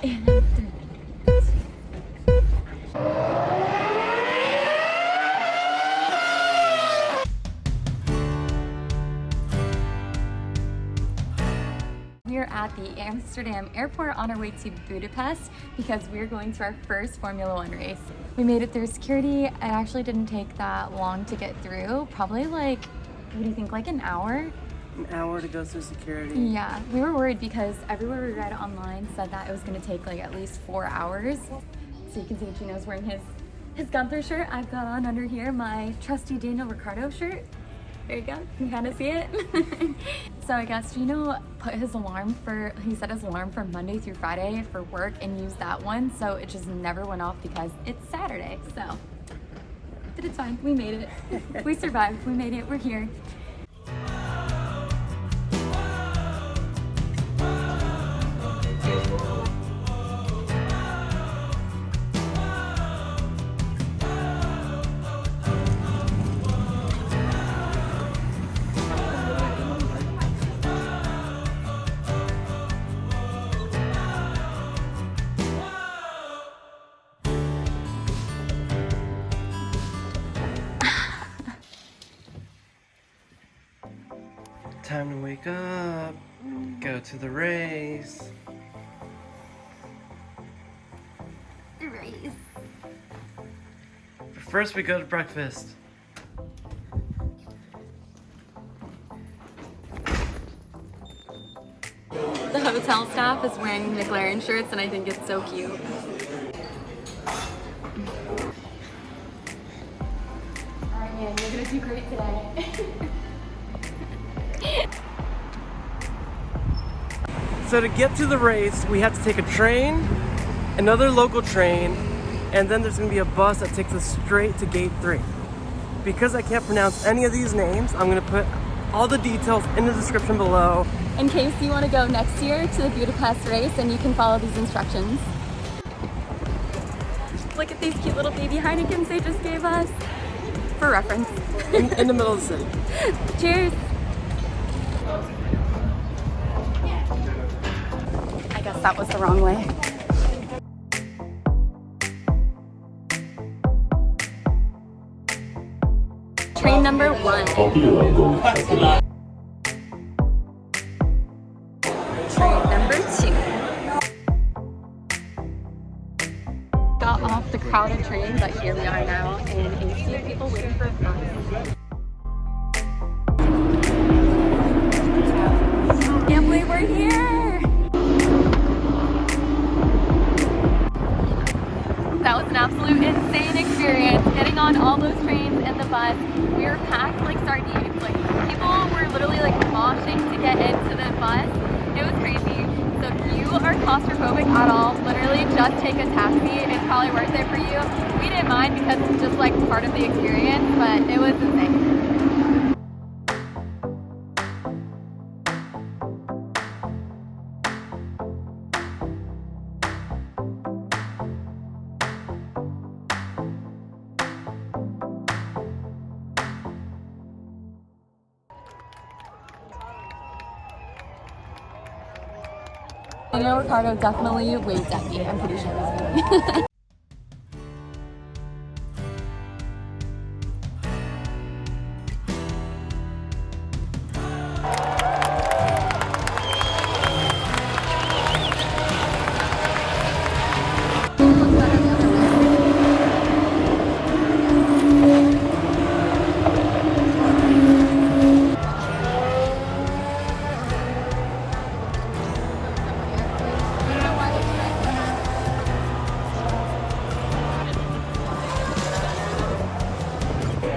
We're at the Amsterdam Airport on our way to Budapest because we're going to our first Formula One race. We made it through security. It actually didn't take that long to get through. Probably like, what do you think, like an hour? An hour to go through security. Yeah, we were worried because everywhere we read online said that it was going to take like at least 4 hours. So you can see Gino's wearing his Gunther shirt. I've got on under here my trusty Daniel Ricciardo shirt. There you go, you can kind of see it. So I guess Gino put his alarm he set his alarm for Monday through Friday for work and used that one. So it just never went off because it's Saturday. So, but it's fine, we made it. We survived, we made it, we're here. Time to wake up, go to the race. The race. But first we go to breakfast. The hotel staff is wearing McLaren shirts and I think it's so cute. Alright man, you're gonna do great today. So to get to the race, we have to take a train, another local train, and then there's gonna be a bus that takes us straight to gate 3. Because I can't pronounce any of these names, I'm gonna put all the details in the description below. In case you want to go next year to the Budapest race and you can follow these instructions. Look at these cute little baby Heinekens they just gave us. For reference. In the middle of the city. Cheers! I guess that was the wrong way. Train number 1. Train number 2. Got off the crowded train, but here we are now in a sea of people waiting for a bus. Can't believe we're here! That was an absolute insane experience, getting on all those trains and the bus. We were packed like sardines. Like, people were literally like moshing to get into the bus. It was crazy. So if you are claustrophobic at all, literally just take a taxi. It's probably worth it for you. We didn't mind because it's just like part of the experience, but it was insane. Daniel Ricciardo definitely waved at me. I'm pretty sure it was me.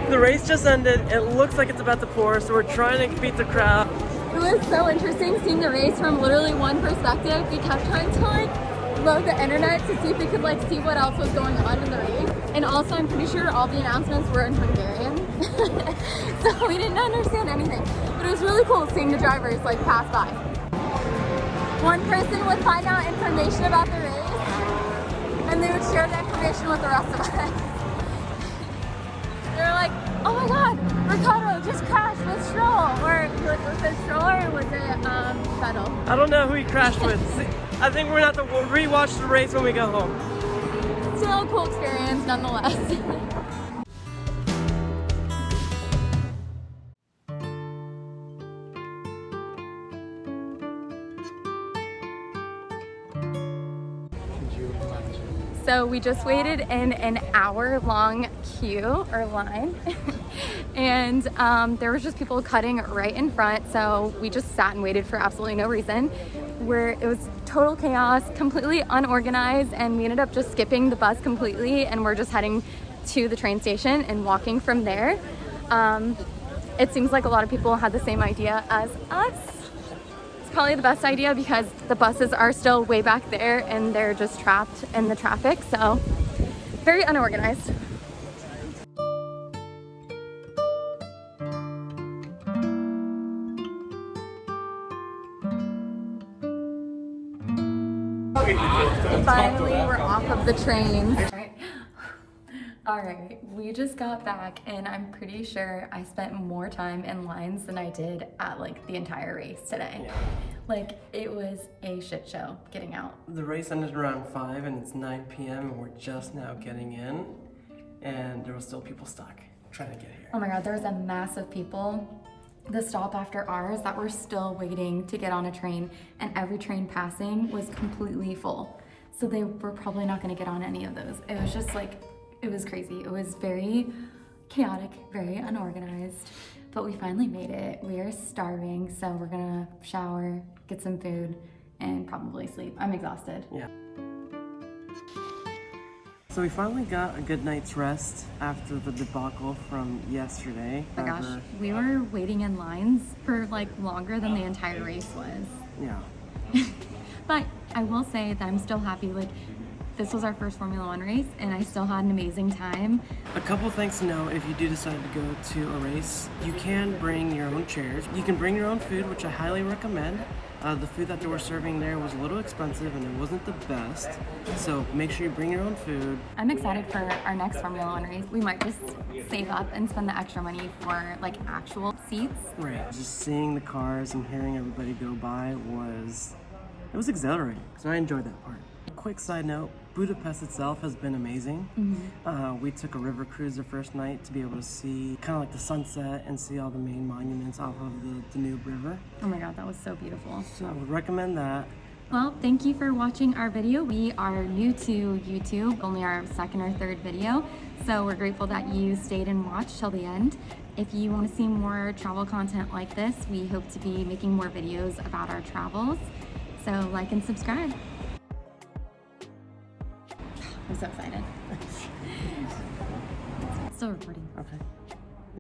The race just ended. It looks like it's about to pour, so we're trying to beat the crowd. It was so interesting seeing the race from literally one perspective. We kept trying to like load the internet to see if we could like see what else was going on in the race. And also I'm pretty sure all the announcements were in Hungarian. So we didn't understand anything. But it was really cool seeing the drivers like pass by. One person would find out information about the race and they would share the information with the rest of us. They were like, oh my god, Ricciardo just crashed with Stroll. Or was it Stroll or was it Vettel? I don't know who he crashed with. I think we're gonna have to rewatch the race when we go home. Still a cool experience nonetheless. So we just waited in an hour-long queue or line, and there was just people cutting right in front. So we just sat and waited for absolutely no reason. Where it was total chaos, completely unorganized, and we ended up just skipping the bus completely, and we're just heading to the train station and walking from there. It seems like a lot of people had the same idea as us. Probably the best idea because the buses are still way back there and they're just trapped in the traffic, so very unorganized. Finally, we're off of the train. All right, we just got back and I'm pretty sure I spent more time in lines than I did at like the entire race today. Yeah. Like, it was a shit show getting out. The race ended around 5 and it's 9 p.m. and we're just now getting in, and there was still people stuck trying to get here. Oh my God, there was a mass of people. The stop after ours that were still waiting to get on a train, and every train passing was completely full. So they were probably not gonna get on any of those. It was just like, it was crazy. It was very chaotic, very unorganized, but we finally made it. We are starving, so we're gonna shower, get some food, and probably sleep. I'm exhausted. Yeah. So we finally got a good night's rest after the debacle from yesterday. Oh my gosh, we were waiting in lines for like longer than the entire race was. Yeah. But I will say that I'm still happy. Like, this was our first Formula One race and I still had an amazing time. A couple things to know if you do decide to go to a race. You can bring your own chairs. You can bring your own food, which I highly recommend. The food that they were serving there was a little expensive and it wasn't the best. So make sure you bring your own food. I'm excited for our next Formula One race. We might just save up and spend the extra money for like actual seats. Right. Just seeing the cars and hearing everybody go by was exhilarating. So I enjoyed that part. Quick side note, Budapest itself has been amazing. We took a river cruise the first night to be able to see kind of like the sunset and see all the main monuments off of the Danube River. Oh my God, that was so beautiful. So I would recommend that. Well, thank you for watching our video. We are new to YouTube, only our second or third video. So we're grateful that you stayed and watched till the end. If you want to see more travel content like this, we hope to be making more videos about our travels. So like and subscribe. I'm so excited. Still recording. Okay.